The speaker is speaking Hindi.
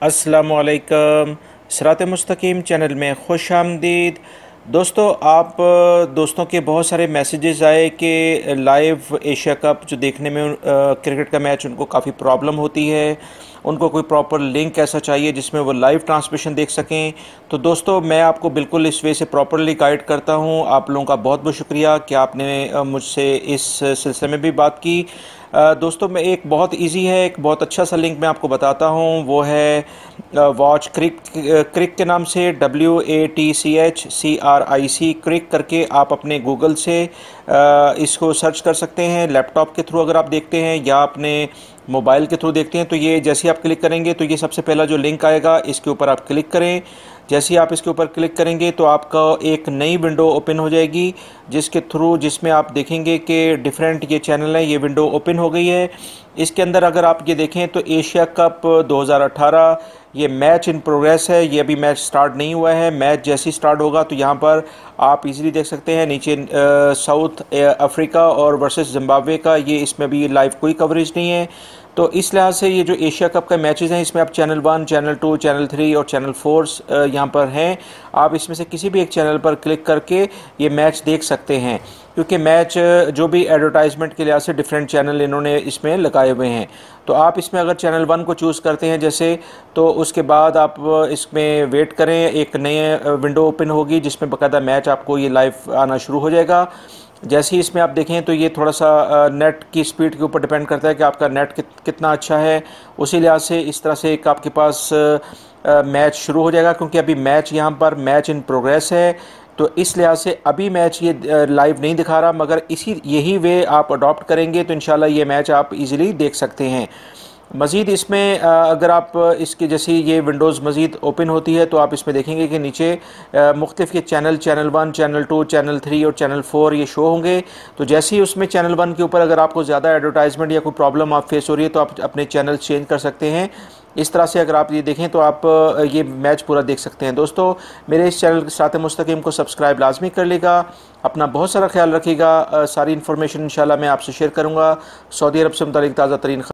अस्सलामुअलैकुम। सिरात मुस्तकीम चैनल में खुश आमदीद। दोस्तों, आप दोस्तों के बहुत सारे मैसेजेस आए कि लाइव एशिया कप जो देखने में क्रिकेट का मैच उनको काफ़ी प्रॉब्लम होती है, उनको कोई प्रॉपर लिंक ऐसा चाहिए जिसमें वो लाइव ट्रांसमिशन देख सकें। तो दोस्तों, मैं आपको बिल्कुल इस वे से प्रॉपरली गाइड करता हूं। आप लोगों का बहुत बहुत शुक्रिया कि आपने मुझसे इस सिलसिले में भी बात की। दोस्तों, मैं एक बहुत इजी है, एक बहुत अच्छा सा लिंक मैं आपको बताता हूं। वो है वॉच क्रिक के नाम से, WATCHCRIC क्रिक करके आप अपने गूगल से इसको सर्च कर सकते हैं। लैपटॉप के थ्रू अगर आप देखते हैं या अपने मोबाइल के थ्रू देखते हैं तो ये जैसे ही आप क्लिक करेंगे तो ये सबसे पहला जो लिंक आएगा इसके ऊपर आप क्लिक करें। जैसे ही आप इसके ऊपर क्लिक करेंगे तो आपका एक नई विंडो ओपन हो जाएगी जिसमें आप देखेंगे कि डिफरेंट ये चैनल है। ये विंडो ओपन हो गई है। इसके अंदर अगर आप ये देखें तो एशिया कप 2018 ये मैच इन प्रोग्रेस है। ये अभी मैच स्टार्ट नहीं हुआ है। मैच जैसे ही स्टार्ट होगा तो यहाँ पर आप इजीली देख सकते हैं नीचे साउथ अफ्रीका और वर्सेस जिम्बाब्वे का, ये इसमें भी लाइव कोई कवरेज नहीं है। तो इस लिहाज से ये जो एशिया कप का मैचेस हैं इसमें आप चैनल 1, चैनल 2, चैनल 3 और चैनल 4 यहाँ पर हैं। आप इसमें से किसी भी एक चैनल पर क्लिक करके ये मैच देख सकते हैं, क्योंकि मैच जो भी एडवर्टाइजमेंट के लिहाज से डिफरेंट चैनल इन्होंने इसमें लगाए हुए हैं। तो आप इसमें अगर चैनल 1 को चूज़ करते हैं जैसे, तो उसके बाद आप इसमें वेट करें, एक नए विंडो ओपन होगी जिसमें बाकायदा मैच आपको ये लाइव आना शुरू हो जाएगा। जैसे ही इसमें आप देखें तो ये थोड़ा सा नेट की स्पीड के ऊपर डिपेंड करता है कि आपका नेट कितना अच्छा है। उसी लिहाज से इस तरह से एक आपके पास मैच शुरू हो जाएगा, क्योंकि अभी मैच यहाँ पर मैच इन प्रोग्रेस है। तो इस लिहाज से अभी मैच ये लाइव नहीं दिखा रहा, मगर यही वे आप अडॉप्ट करेंगे तो इंशाल्लाह ये मैच आप इजीली देख सकते हैं। मज़ीद इसमें अगर आप इसके जैसे ये विंडोज़ मज़ीद ओपन होती है तो आप इसमें देखेंगे कि नीचे मुख्तलिफ़ के चैनल 1, चैनल 2, चैनल 3 और चैनल 4 ये शो होंगे। तो जैसे ही उसमें चैनल 1 के ऊपर अगर आपको ज़्यादा एडवर्टाइजमेंट या कोई प्रॉब्लम आप फेस हो रही है तो आप अपने चैनल चेंज कर सकते हैं। इस तरह से अगर आप ये देखें तो आप ये मैच पूरा देख सकते हैं। दोस्तों, मेरे इस चैनल सिरात मुस्तकीम को सब्सक्राइब लाजमी कर लेगा। अपना बहुत सारा ख्याल रखिएगा। सारी इन्फॉर्मेशन इंशाल्लाह मैं आपसे शेयर करूँगा। सऊदी अरब से मुतालिक ताज़ा तरीन